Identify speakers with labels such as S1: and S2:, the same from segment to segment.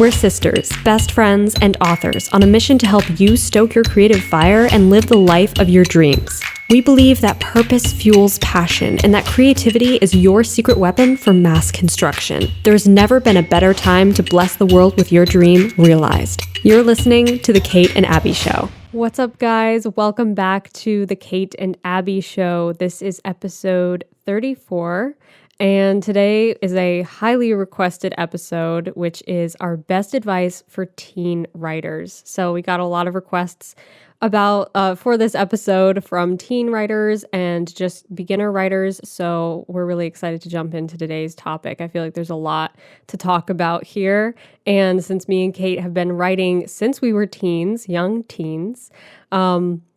S1: We're sisters, best friends, and authors on a mission to help you stoke your creative fire and live the life of your dreams. We believe that purpose fuels passion and that creativity is your secret weapon for mass construction. There's never been a better time to bless the world with your dream realized. You're listening to The Kate and Abby Show. What's up, guys? Welcome back to The Kate and Abby Show. This is episode 34. And today is a highly requested episode, which is our best advice for teen writers. So we got a lot of requests about for this episode from teen writers and just beginner writers. So we're really excited to jump into today's topic. I feel like there's a lot to talk about here. And since me and Kate have been writing since we were teens, young teens,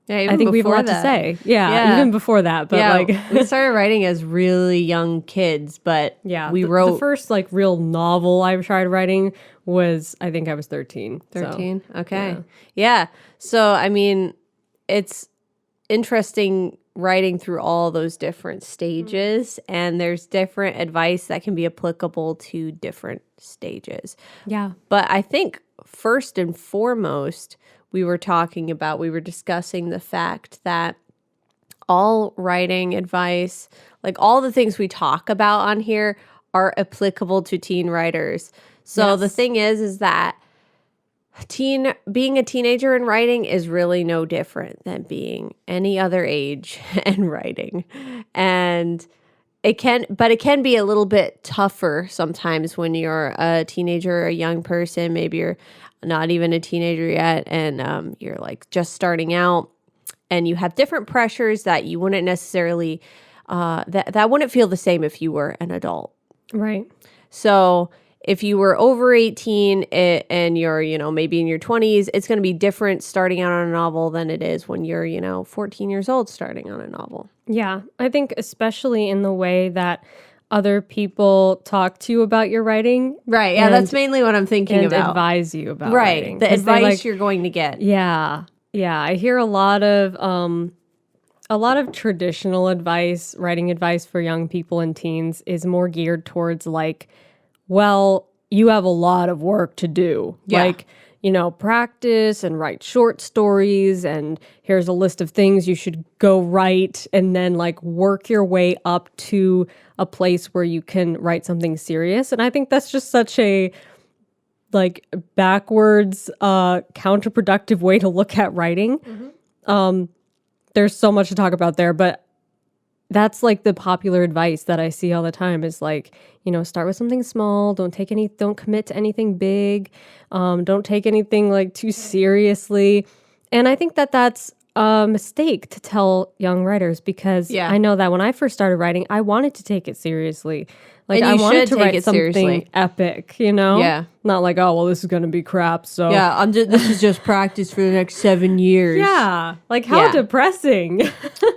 S1: I think we have a lot to say. Yeah, even before that. But
S2: we started writing as really young kids, but we wrote...
S1: The first real novel I tried writing was, I think I was 13.
S2: 13? So, okay. Yeah. So, I mean, it's interesting writing through all those different stages, and there's different advice that can be applicable to different stages.
S1: Yeah.
S2: But I think first and foremost, we were discussing the fact that all writing advice, like all the things we talk about on here, are applicable to teen writers. So the thing is that being a teenager and writing is really no different than being any other age and writing. And it can be a little bit tougher sometimes when you're a teenager or a young person. Maybe you're not even a teenager yet, and you're just starting out, and you have different pressures that you wouldn't necessarily that wouldn't feel the same if you were an adult.
S1: Right.
S2: So if you were over 18 and you're, maybe in your 20s, it's going to be different starting out on a novel than it is when you're, 14 years old starting on a novel.
S1: Yeah. I think especially in the way that other people talk to you about your writing.
S2: Right. Yeah, that's mainly what I'm thinking about.
S1: And advise you about writing.
S2: Right. The advice you're going to get.
S1: Yeah. Yeah. I hear a lot of traditional advice, writing advice for young people and teens is more geared towards well, you have a lot of work to do.
S2: Yeah.
S1: Practice and write short stories, and here's a list of things you should go write, and then work your way up to a place where you can write something serious. And I think that's just such a backwards, counterproductive way to look at writing. Mm-hmm. There's so much to talk about there, but that's the popular advice that I see all the time is start with something small. Don't commit to anything big. Don't take anything too seriously. And I think that that's a mistake to tell young writers, because I know that when I first started writing, I wanted to take it seriously. I wanted to write something seriously. Epic,
S2: Yeah.
S1: Not oh, well, this is going to be crap. So
S2: yeah, this is just practice for the next 7 years.
S1: Yeah. How depressing.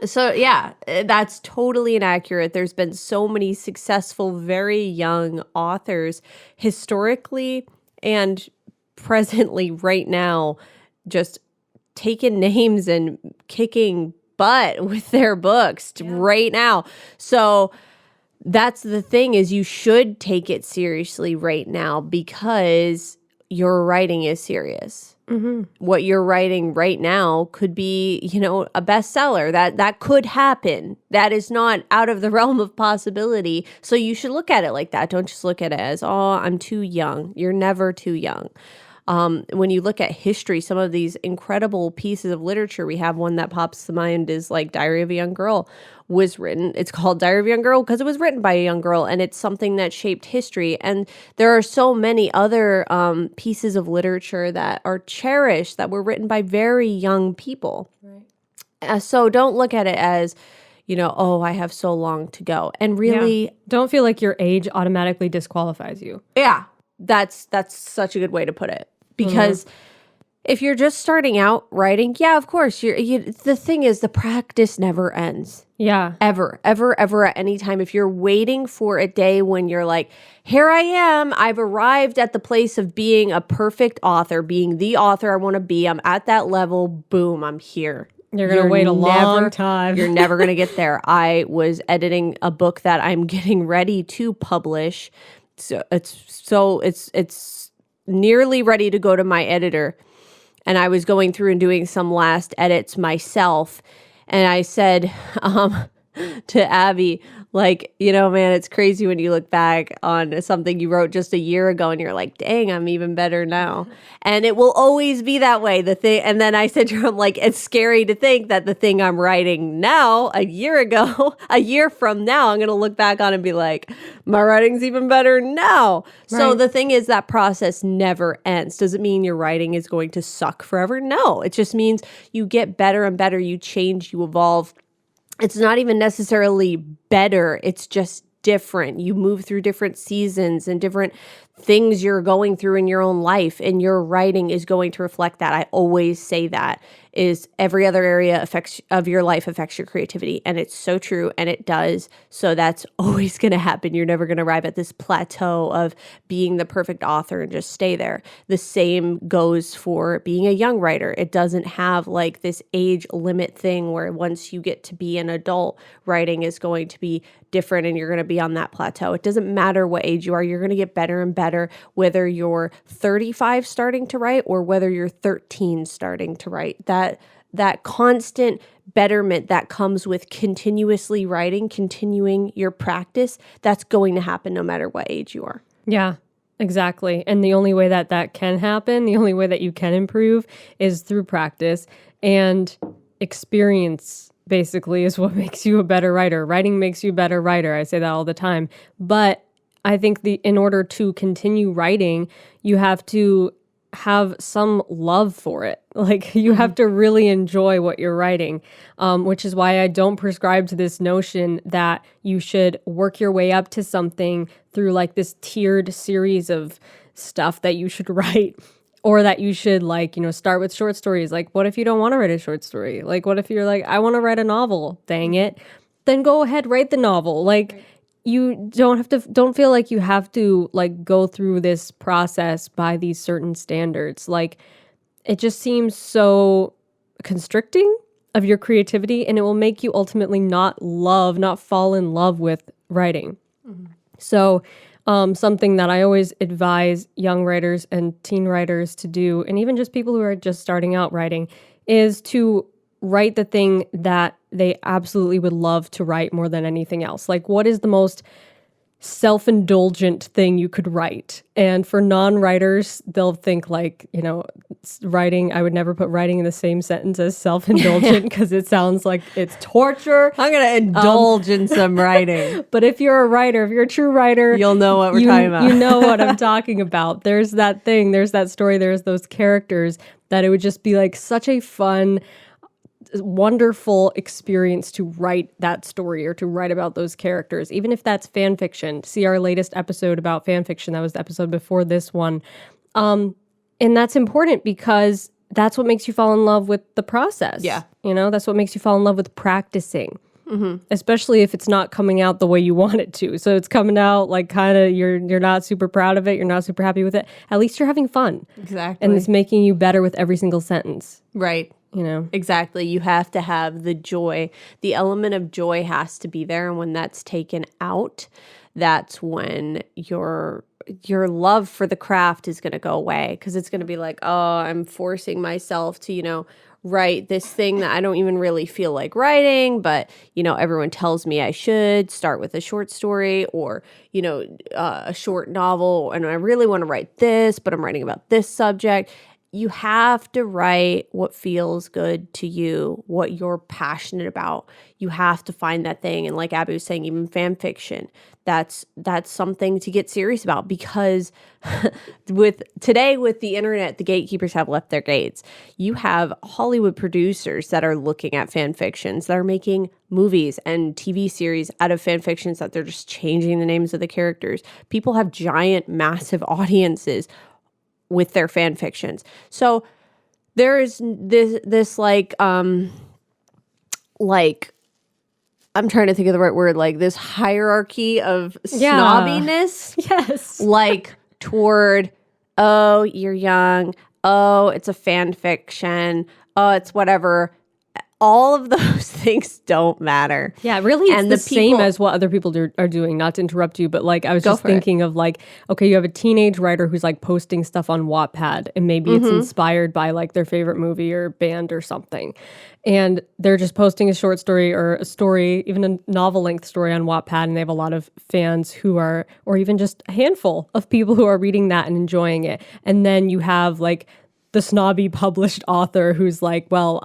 S2: So yeah, that's totally inaccurate. There's been so many successful, very young authors historically and presently right now, just taking names and kicking butt with their books right now. So that's the thing, is you should take it seriously right now because your writing is serious. Mm-hmm. What you're writing right now could be, a bestseller. That could happen. That is not out of the realm of possibility. So you should look at it like that. Don't just look at it as, oh, I'm too young. You're never too young. When you look at history, some of these incredible pieces of literature, we have one that pops to mind is Diary of a Young Girl was written. It's called Diary of a Young Girl because it was written by a young girl, and it's something that shaped history. And there are so many other pieces of literature that are cherished that were written by very young people. Right. So don't look at it as, oh, I have so long to go. And really,
S1: don't feel like your age automatically disqualifies you.
S2: Yeah, that's such a good way to put it. Because if you're just starting out writing, of course, the thing is, the practice never ends.
S1: Yeah.
S2: Ever at any time. If you're waiting for a day when you're here I am, I've arrived at the place of being a perfect author, being the author I want to be, I'm at that level, boom, I'm here.
S1: You're going to wait a long time.
S2: You're never going to get there. I was editing a book that I'm getting ready to publish. So it's nearly ready to go to my editor, and I was going through and doing some last edits myself, and I said to Abby, like, man, it's crazy when you look back on something you wrote just a year ago and you're like, dang, I'm even better now. And it will always be that way. And then I said to her, I'm like, it's scary to think that the thing I'm writing now, a year ago, a year from now, I'm going to look back on and be like, my writing's even better now. Right. So the thing is, that process never ends. Does it mean your writing is going to suck forever? No, it just means you get better and better. You change, you evolve. It's not even necessarily better. It's just different. You move through different seasons and different things you're going through in your own life, and your writing is going to reflect that. I always say that is every other area of your life affects your creativity. And it's so true, and it does. So that's always going to happen. You're never going to arrive at this plateau of being the perfect author and just stay there. The same goes for being a young writer. It doesn't have like this age limit thing where once you get to be an adult, writing is going to be different and you're going to be on that plateau. It doesn't matter what age you are. You're going to get better and better, whether you're 35 starting to write or whether you're 13 starting to write. That constant betterment that comes with continuously writing, continuing your practice, that's going to happen no matter what age you are.
S1: Yeah, exactly. And the only way that can happen, the only way that you can improve is through practice and experience. Basically is what makes you a better writer. Writing makes you a better writer. I say that all the time. But I think in order to continue writing, you have to have some love for it. Like you have to really enjoy what you're writing, which is why I don't prescribe to this notion that you should work your way up to something through like this tiered series of stuff that you should write. Or that you should start with short stories. Like, what if you don't want to write a short story? Like, what if you're like, I want to write a novel, dang it. Then go ahead, write the novel. Like, you don't feel like you have to like go through this process by these certain standards. Like, it just seems so constricting of your creativity, and it will make you ultimately not fall in love with writing. Mm-hmm. So, something that I always advise young writers and teen writers to do, and even just people who are just starting out writing, is to write the thing that they absolutely would love to write more than anything else. Like, what is the most self-indulgent thing you could write? And for non-writers, they'll think like, writing, I would never put writing in the same sentence as self-indulgent because it sounds like it's torture.
S2: I'm going to indulge in some writing.
S1: But if you're a writer, if you're a true writer,
S2: you'll know what we're talking about.
S1: You know what I'm talking about. There's that thing, there's that story, there's those characters that it would just be like such a fun, wonderful experience to write that story or to write about those characters, even if that's fan fiction. See our latest episode about fan fiction. That was the episode before this one. And that's important because that's what makes you fall in love with the process.
S2: Yeah.
S1: That's what makes you fall in love with practicing, especially if it's not coming out the way you want it to. So it's coming out like kind of you're not super proud of it. You're not super happy with it. At least you're having fun.
S2: Exactly.
S1: And it's making you better with every single sentence.
S2: Right. Exactly. You have to have the joy. The element of joy has to be there. And when that's taken out, that's when your love for the craft is going to go away, because it's going to be like, oh, I'm forcing myself to, write this thing that I don't even really feel like writing, but, everyone tells me I should start with a short story or, a short novel. And I really want to write this, but I'm writing about this subject. You have to write what feels good to you, what you're passionate about. You have to find that thing. And like Abby was saying, even fan fiction, that's something to get serious about, because with the internet, the gatekeepers have left their gates. You have Hollywood producers that are looking at fan fictions, that are making movies and TV series out of fan fictions, that they're just changing the names of the characters. People have giant, massive audiences with their fan fictions. So there is this I'm trying to think of the right word, like this hierarchy of snobbiness.
S1: Yes.
S2: Like toward, oh, you're young. Oh, it's a fan fiction. Oh, it's whatever. all of those things don't matter.
S1: Yeah, really, it's
S2: And
S1: the
S2: the
S1: same
S2: people-
S1: as what other people are doing. Not to interrupt you, but like I was
S2: Go
S1: just
S2: for it.
S1: thinking of like, okay, you have a teenage writer who's like posting stuff on Wattpad, and maybe it's inspired by like their favorite movie or band or something, and they're just posting a short story or a story, even a novel length story on Wattpad, and they have a lot of fans who are, or even just a handful of people who are reading that and enjoying it, and then you have like the snobby published author who's like, well,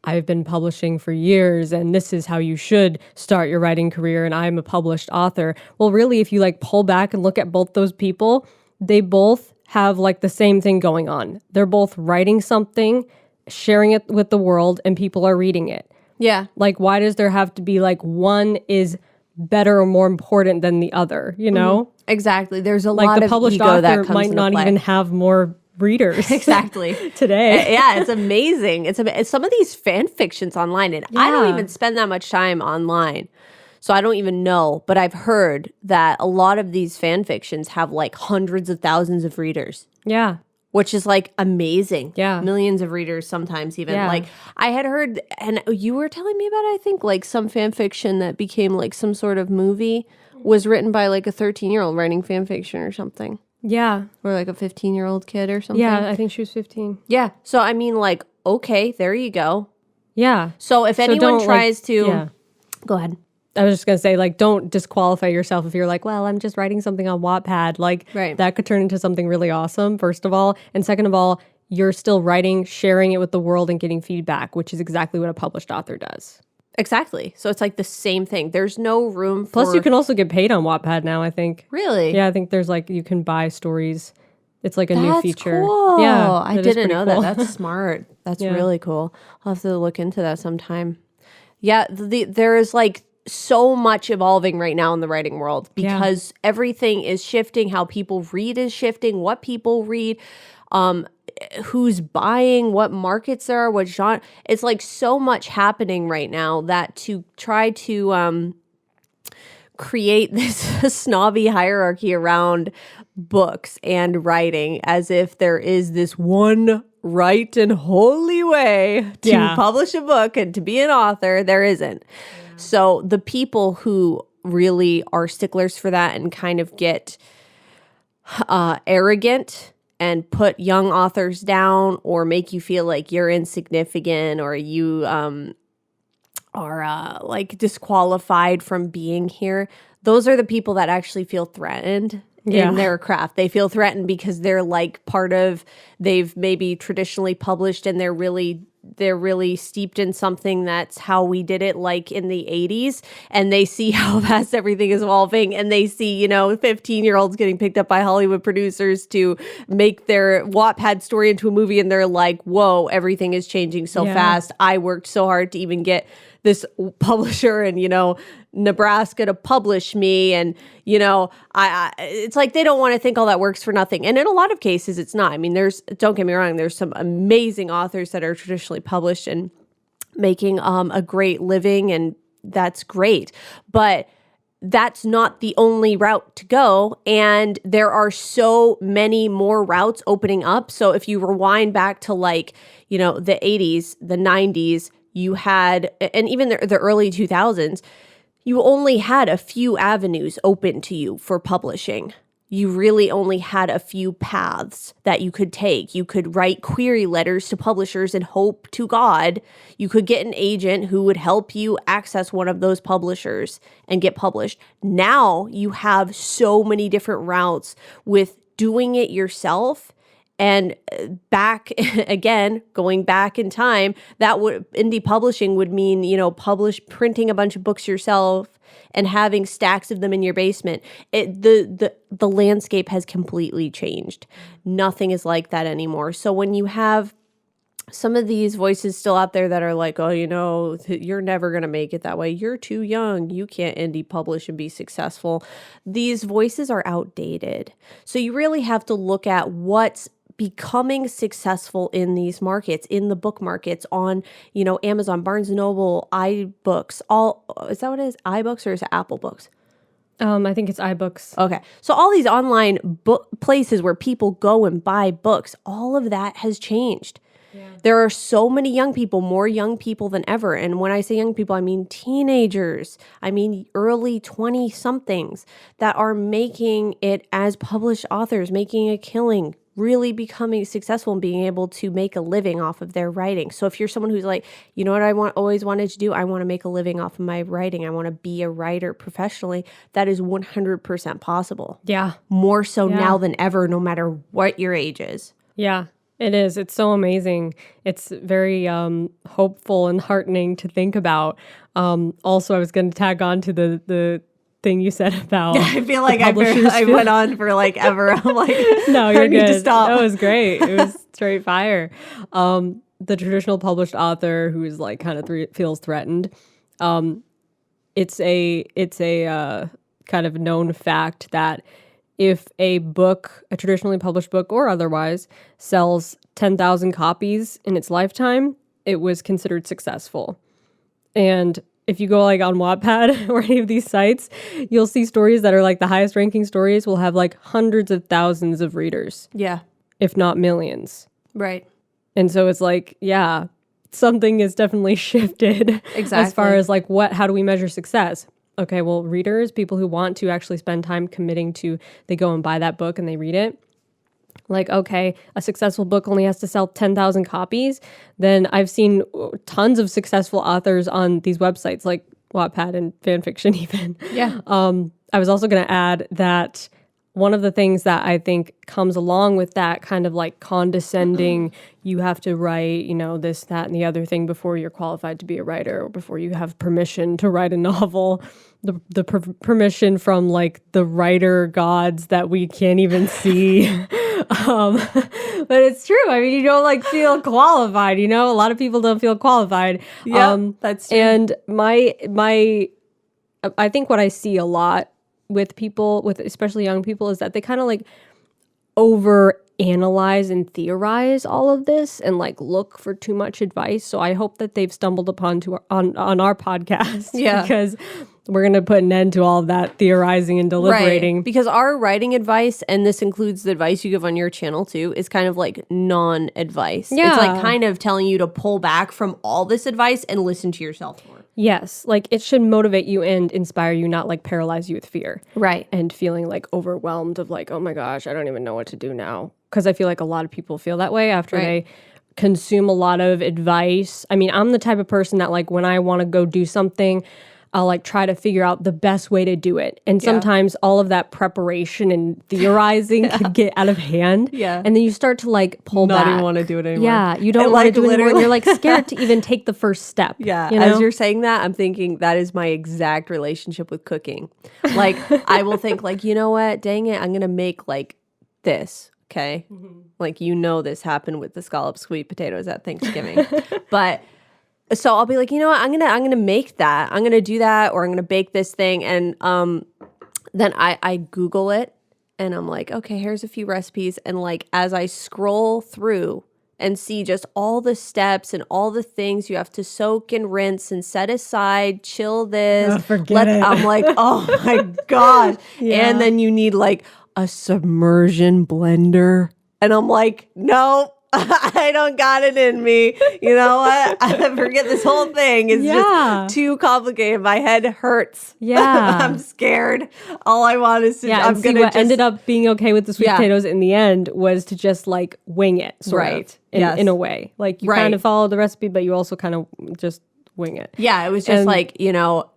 S1: I've been publishing for years and this is how you should start your writing career and I'm a published author. Well, really, if you like pull back and look at both those people, they both have like the same thing going on. They're both writing something, sharing it with the world, and people are reading it.
S2: Yeah.
S1: Like, why does there have to be like one is better or more important than the other, you know?
S2: Exactly. There's a
S1: Like
S2: lot
S1: the
S2: of
S1: published
S2: ego
S1: author
S2: that comes
S1: might
S2: into
S1: not
S2: play.
S1: even have more readers.
S2: Exactly.
S1: Today.
S2: Yeah, it's amazing. It's some of these fan fictions online, and I don't
S1: Yeah.
S2: even spend that much time online, so I don't even know. But I've heard that a lot of these fan fictions have like hundreds of thousands of readers,
S1: Yeah.
S2: which is like amazing.
S1: Yeah.
S2: Millions of readers sometimes even.
S1: Yeah.
S2: Like I had heard, and you were telling me about, I think, like some fan fiction that became like some sort of movie was written by like a 13-year-old writing fan fiction or something.
S1: Yeah.
S2: Or like a 15-year-old kid or something.
S1: Yeah. I think she was 15.
S2: Yeah. So, I mean, like, okay, there you go.
S1: Yeah.
S2: So, if anyone
S1: don't, like-
S2: tries to...
S1: Yeah.
S2: Go ahead.
S1: I was just going to say, like, don't disqualify yourself if you're like, well, I'm just writing something on Wattpad. Like,
S2: Right.
S1: that could turn into something really awesome, first of all. And second of all, you're still writing, sharing it with the world, and getting feedback, which is exactly what a published author does.
S2: Exactly. So, it's like the same thing. There's no room for...
S1: Plus, you can also get paid on Wattpad now, I think.
S2: Really?
S1: Yeah, I think there's like, you can buy stories. It's like a new
S2: That's
S1: feature.
S2: cool.
S1: Yeah.
S2: I
S1: that is
S2: didn't
S1: pretty
S2: know
S1: cool.
S2: that. That's smart. That's
S1: Yeah.
S2: really cool. I'll have to look into that sometime. Yeah, there is like so much evolving right now in the writing world because everything is shifting. How people read is shifting. What people read, who's buying, what markets there are, what genre. It's like so much happening right now that to try to create this snobby hierarchy around books and writing as if there is this one right and holy way to
S1: Yeah.
S2: publish a book and to be an author. There isn't. So the people who really are sticklers for that and kind of get arrogant and put young authors down or make you feel like you're insignificant or you are like disqualified from being here, those are the people that actually feel threatened
S1: Yeah.
S2: in their craft. They feel threatened because they're like they've maybe traditionally published and they're really steeped in something that's how we did it like in the 80s, and they see how fast everything is evolving, and they see 15-year-olds getting picked up by Hollywood producers to make their Wattpad story into a movie, and they're like, whoa, everything is changing so
S1: Yeah.
S2: fast. I worked so hard to even get this publisher and Nebraska to publish me, and I it's like they don't want to think all that works for nothing, and in a lot of cases it's not. I mean, don't get me wrong, there's some amazing authors that are traditionally published and making a great living, and that's great, but that's not the only route to go, and there are so many more routes opening up. So if you rewind back to like the 80s, the 90s, you had, and even the early 2000s, you only had a few avenues open to you for publishing. You really only had a few paths that you could take. You could write query letters to publishers and hope to God you could get an agent who would help you access one of those publishers and get published. Now you have so many different routes with doing it yourself. And back again, going back in time, indie publishing would mean, printing a bunch of books yourself and having stacks of them in your basement. The landscape has completely changed. Nothing is like that anymore. So when you have some of these voices still out there that are like, oh, you're never going to make it that way. You're too young. You can't indie publish and be successful. These voices are outdated. So you really have to look at what's becoming successful in these markets, in the book markets, on, Amazon, Barnes & Noble, iBooks, is that what it is? iBooks, or is it Apple Books?
S1: I think it's iBooks.
S2: Okay. So all these online book places where people go and buy books, all of that has changed. There are so many young people, more young people than ever. And when I say young people, I mean teenagers. I mean early 20-somethings that are making it as published authors, making a killing, really becoming successful and being able to make a living off of their writing. So if you're someone who's like, you know what always wanted to do? I want to make a living off of my writing. I want to be a writer professionally. That is 100% possible.
S1: Yeah.
S2: More so now than ever, no matter what your age is.
S1: Yeah. It is. It's so amazing. It's very hopeful and heartening to think about. Also, I was going to tag on to the thing you said about
S2: I feel like I went on for like ever. I'm like,
S1: no, you're
S2: I need
S1: good.
S2: to stop.
S1: That was great. It was straight fire. The traditional published author who is like kind of feels threatened. It's a kind of known fact that if a book, a traditionally published book or otherwise, sells 10,000 copies in its lifetime, it was considered successful. And if you go like on Wattpad or any of these sites, you'll see stories that are like the highest ranking stories will have like hundreds of thousands of readers.
S2: Yeah.
S1: If not millions.
S2: Right.
S1: And so it's like, yeah, something is definitely shifted.
S2: Exactly.
S1: As far as like how do we measure success? Okay, well, readers, people who want to actually spend time committing to, they go and buy that book and they read it. Like, okay, a successful book only has to sell 10,000 copies. Then I've seen tons of successful authors on these websites like Wattpad and fanfiction even.
S2: Yeah.
S1: I was also going to add that one of the things that I think comes along with that kind of like condescending, you have to write, you know, this, that, and the other thing before you're qualified to be a writer or before you have permission to write a novel, the permission from like the writer gods that we can't even see. But it's true. I mean, you don't like feel qualified, you know, a lot of people don't feel qualified.
S2: Yeah, that's true.
S1: And I think what I see a lot with people, with especially young people, is that they kind of like over analyze and theorize all of this and like look for too much advice. So I hope that they've stumbled upon on our podcast.
S2: Yeah.
S1: Because we're going to put an end to all of that theorizing and deliberating.
S2: Right. Because our writing advice, and this includes the advice you give on your channel too, is kind of like non-advice.
S1: Yeah.
S2: It's like kind of telling you to pull back from all this advice and listen to yourself more.
S1: Yes. Like it should motivate you and inspire you, not like paralyze you with fear.
S2: Right.
S1: And feeling like overwhelmed of like, oh my gosh, I don't even know what to do now. Because I feel like a lot of people feel that way after they consume a lot of advice. I mean, I'm the type of person that like when I want to go do something, I'll like try to figure out the best way to do it. And sometimes all of that preparation and theorizing can get out of hand.
S2: Yeah.
S1: And then you start to like pull back.
S2: Not even want to do it anymore.
S1: Yeah. You don't want to do it anymore. And you're like scared to even take the first step.
S2: Yeah.
S1: You know?
S2: As you're saying that, I'm thinking that is my exact relationship with cooking. Like I will think like, you know what? Dang it. I'm going to make like this. Okay. Like, you know, this happened with the scalloped sweet potatoes at Thanksgiving. But so I'll be like, you know what? I'm going to make that. I'm going to do that, or I'm going to bake this thing. And then I Google it and I'm like, okay, here's a few recipes. And like, as I scroll through and see just all the steps and all the things you have to soak and rinse and set aside, chill this.
S1: Oh, forget it.
S2: I'm like, oh my gosh.
S1: Yeah.
S2: And then you need like a submersion blender. And I'm like, no, I don't got it in me. You know what? I forget this whole thing. It's just too complicated. My head hurts.
S1: Yeah.
S2: I'm scared. All I want is to,
S1: I'm gonna what ended up being okay with the sweet potatoes in the end was to just like wing it, sort of, in a way. Like you kind of follow the recipe, but you also kind of just wing it.
S2: Yeah, it was just like, you know,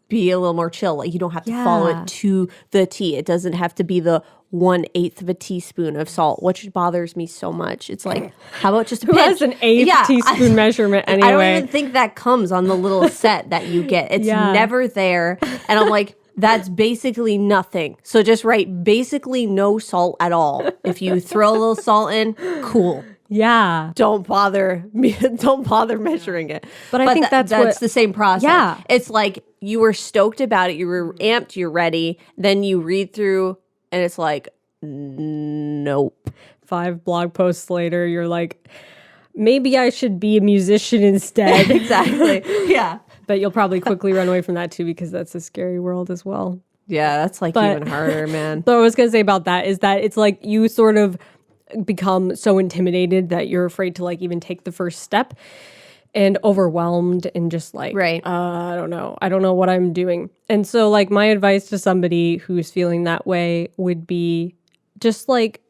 S2: be a little more chill. Like you don't have to follow it to the T. It doesn't have to be the 1/8 of a teaspoon of salt, which bothers me so much. It's like, how about just a pinch?
S1: That's an eighth teaspoon measurement anyway.
S2: I don't even think that comes on the little set that you get. It's never there. And I'm like, that's basically nothing. So just write basically no salt at all. If you throw a little salt in, cool.
S1: Yeah.
S2: Don't bother measuring it.
S1: But I think that's
S2: the same process.
S1: Yeah.
S2: It's like you were stoked about it, you were amped, you're ready, then you read through and it's like, nope.
S1: 5 blog posts later, you're like, maybe I should be a musician instead.
S2: Exactly. Yeah.
S1: But you'll probably quickly run away from that too, because that's a scary world as well.
S2: Yeah, that's like even harder, man.
S1: But what I was going to say about that is that it's like you sort of become so intimidated that you're afraid to like even take the first step and overwhelmed and just like,
S2: Right.
S1: I don't know what I'm doing. And so like my advice to somebody who's feeling that way would be just like,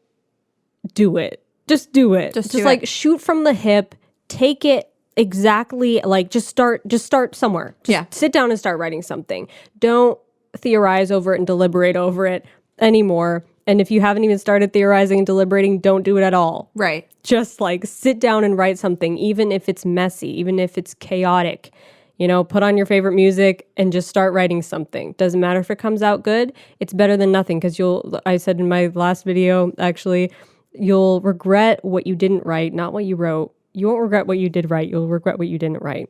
S1: do it. Just do it. Just
S2: do
S1: like
S2: it.
S1: shoot from the hip, take it exactly, like just start somewhere. Just sit down and start writing something. Don't theorize over it and deliberate over it anymore. And if you haven't even started theorizing and deliberating, don't do it at all.
S2: Right.
S1: Just like sit down and write something, even if it's messy, even if it's chaotic. You know, put on your favorite music and just start writing something. Doesn't matter if it comes out good. It's better than nothing because I said in my last video, actually, you'll regret what you didn't write, not what you wrote. You won't regret what you did write. You'll regret what you didn't write.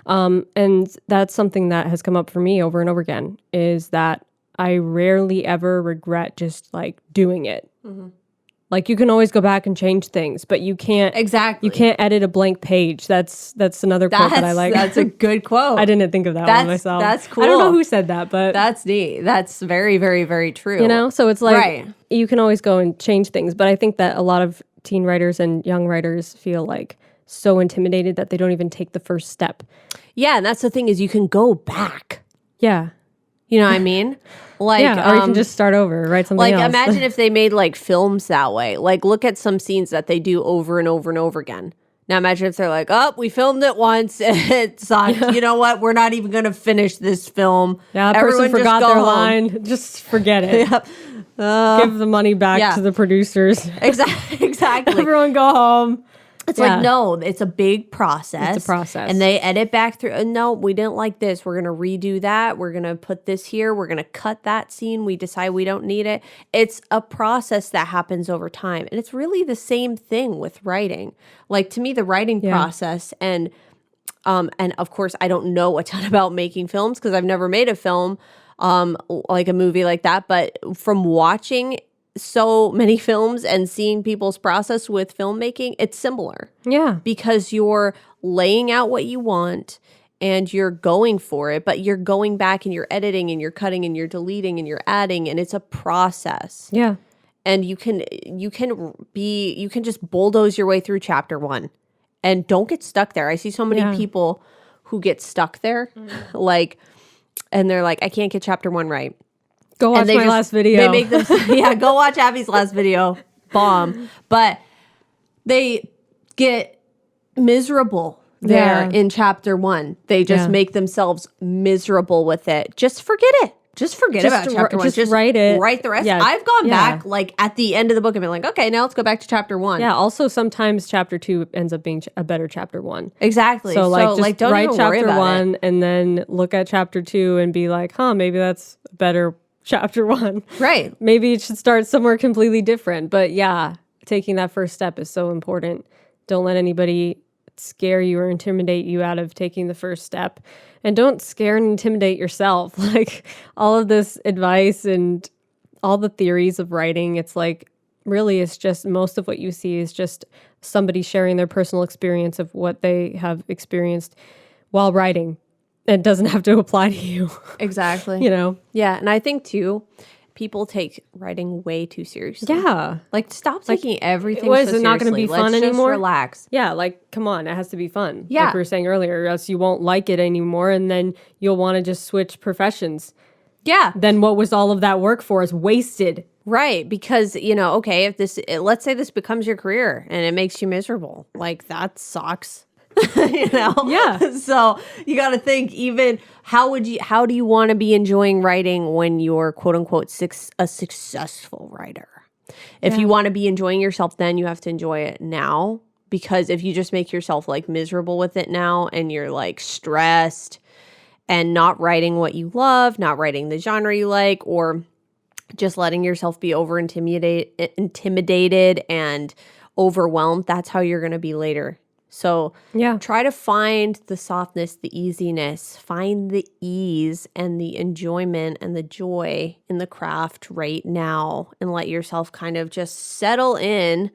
S1: And that's something that has come up for me over and over again, is that I rarely ever regret just like doing it. Mm-hmm. Like you can always go back and change things, but you can't.
S2: Exactly.
S1: You can't edit a blank page. That's another quote that I like.
S2: That's a good quote.
S1: I didn't think of that one myself.
S2: That's cool.
S1: I don't know who said that, but
S2: that's neat. That's very, very, very true.
S1: You know, so it's like
S2: right.
S1: You can always go and change things, but I think that a lot of teen writers and young writers feel like so intimidated that they don't even take the first step.
S2: Yeah, and that's the thing is you can go back.
S1: Yeah.
S2: You know what I mean? Like,
S1: yeah, or you can just start over, write something else.
S2: Like, imagine if they made like films that way. Like, look at some scenes that they do over and over and over again. Now, imagine if they're like, "Oh, we filmed it once, it sucked. You know what? We're not even going to finish this film."
S1: Yeah, that
S2: Everyone
S1: person forgot
S2: just go
S1: their
S2: home.
S1: line. Just forget it.
S2: Yep.
S1: Give the money back to the producers.
S2: Exactly.
S1: Everyone go home.
S2: It's like, no, it's a big process.
S1: It's a process.
S2: And they edit back through. No, we didn't like this. We're going to redo that. We're going to put this here. We're going to cut that scene. We decide we don't need it. It's a process that happens over time. And it's really the same thing with writing. Like, to me, the writing process and of course, I don't know a ton about making films because I've never made a film, like a movie like that. But from watching so many films and seeing people's process with filmmaking, it's similar.
S1: Yeah.
S2: Because you're laying out what you want and you're going for it, but you're going back and you're editing and you're cutting and you're deleting and you're adding, and it's a process.
S1: Yeah.
S2: And you can just bulldoze your way through chapter 1 and don't get stuck there. I see so many people who get stuck there, like, and they're like, I can't get chapter 1 right.
S1: Go watch my last video.
S2: They make them, go watch Abby's last video. Bomb. But they get miserable there in chapter 1. They just make themselves miserable with it. Just forget it. Just forget about chapter 1.
S1: Just write it.
S2: Write the rest.
S1: Yeah.
S2: I've gone back like at the end of the book and been like, okay, now let's go back to chapter 1.
S1: Yeah. Also, sometimes chapter 2 ends up being a better chapter 1.
S2: Exactly.
S1: So just
S2: don't
S1: write
S2: even worry
S1: chapter
S2: about
S1: 1
S2: it.
S1: and then look at chapter 2 and be like, maybe that's better chapter 1.
S2: Right.
S1: Maybe it should start somewhere completely different. But yeah, taking that first step is so important. Don't let anybody scare you or intimidate you out of taking the first step. And don't scare and intimidate yourself. Like all of this advice and all the theories of writing, it's like really it's just most of what you see is just somebody sharing their personal experience of what they have experienced while writing. It doesn't have to apply to you.
S2: Exactly.
S1: You know?
S2: Yeah. And I think too, people take writing way too seriously.
S1: Yeah.
S2: Like stop taking everything
S1: what,
S2: so
S1: is
S2: seriously.
S1: it not going to be fun
S2: Let's
S1: anymore?
S2: Just relax.
S1: Yeah, like come on, it has to be fun.
S2: Yeah.
S1: Like we were saying earlier, or else you won't like it anymore and then you'll want to just switch professions.
S2: Yeah.
S1: Then what was all of that work for is wasted.
S2: Right. Because, okay, let's say this becomes your career and it makes you miserable. Like that sucks.
S1: Yeah.
S2: So you got to think even how do you want to be enjoying writing when you're quote unquote a successful writer? If you want to be enjoying yourself, then you have to enjoy it now, because if you just make yourself like miserable with it now and you're like stressed and not writing what you love, not writing the genre you like, or just letting yourself be intimidated and overwhelmed, that's how you're going to be later. So try to find the softness, the easiness, find the ease and the enjoyment and the joy in the craft right now, and let yourself kind of just settle in,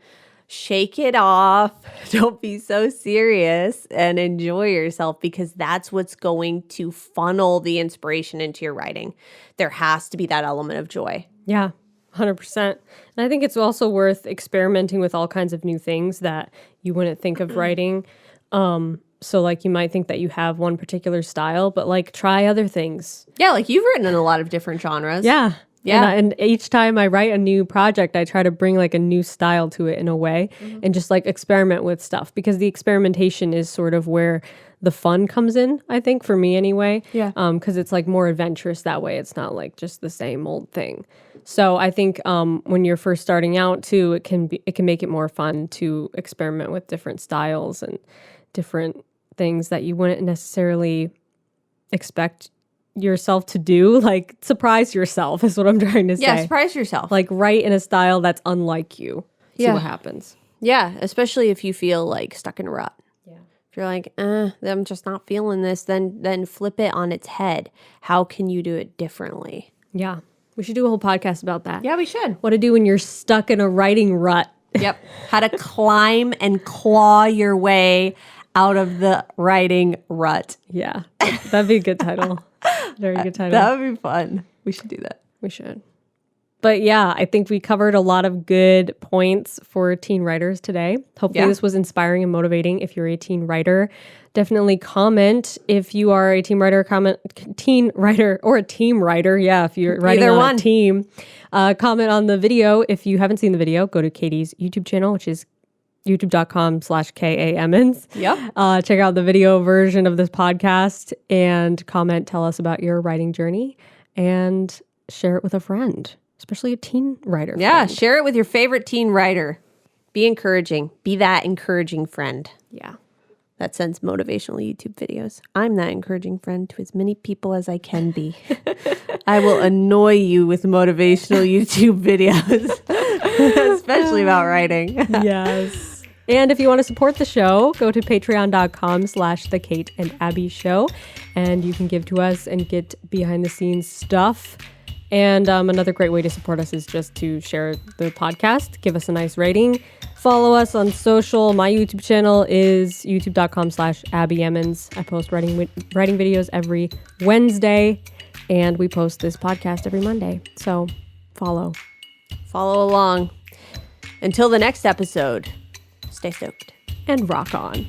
S2: shake it off. Don't be so serious and enjoy yourself, because that's what's going to funnel the inspiration into your writing. There has to be that element of joy.
S1: Yeah. 100%. And I think it's also worth experimenting with all kinds of new things that you wouldn't think of writing. So like you might think that you have one particular style, but like try other things.
S2: Yeah, like you've written in a lot of different genres.
S1: Yeah.
S2: Yeah.
S1: And each time I write a new project, I try to bring like a new style to it in a way and just like experiment with stuff, because the experimentation is sort of where the fun comes in, I think, for me anyway.
S2: Yeah.
S1: Because it's like more adventurous that way. It's not like just the same old thing. So I think when you're first starting out too, it can make it more fun to experiment with different styles and different things that you wouldn't necessarily expect yourself to do. Like surprise yourself is what I'm trying to say.
S2: Yeah, surprise yourself.
S1: Like write in a style that's unlike you. See what happens.
S2: Yeah, especially if you feel like stuck in a rut.
S1: Yeah.
S2: If you're like, I'm just not feeling this, then flip it on its head. How can you do it differently?
S1: Yeah. We should do a whole podcast about that.
S2: Yeah, we should.
S1: What to do when you're stuck in a writing rut.
S2: Yep. How to climb and claw your way out of the writing rut.
S1: Yeah. That'd be a good title. Very good title.
S2: That would be fun. We should do that.
S1: We should. But yeah, I think we covered a lot of good points for teen writers today. Hopefully this was inspiring and motivating if you're a teen writer. Definitely comment if you are a teen writer or a team writer. Yeah, if you're writing on a team. Comment on the video. If you haven't seen the video, go to Katie's YouTube channel, which is youtube.com/KAMens.
S2: Yep.
S1: Check out the video version of this podcast and comment, tell us about your writing journey and share it with a friend, especially a teen writer.
S2: Yeah,
S1: friend.
S2: share it with your favorite teen writer. Be encouraging. Be that encouraging friend.
S1: Yeah.
S2: That sends motivational YouTube videos. I'm that encouraging friend to as many people as I can be. I will annoy you with motivational YouTube videos, especially about writing.
S1: Yes. And if you want to support the show, go to patreon.com/The Kate and Abby Show, and you can give to us and get behind the scenes stuff. And another great way to support us is just to share the podcast, give us a nice rating, follow us on social. My YouTube channel is youtube.com/AbbyEmmons. I post writing videos every Wednesday, and we post this podcast every Monday. So follow
S2: Follow along. Until the next episode, stay stoked.
S1: and rock on.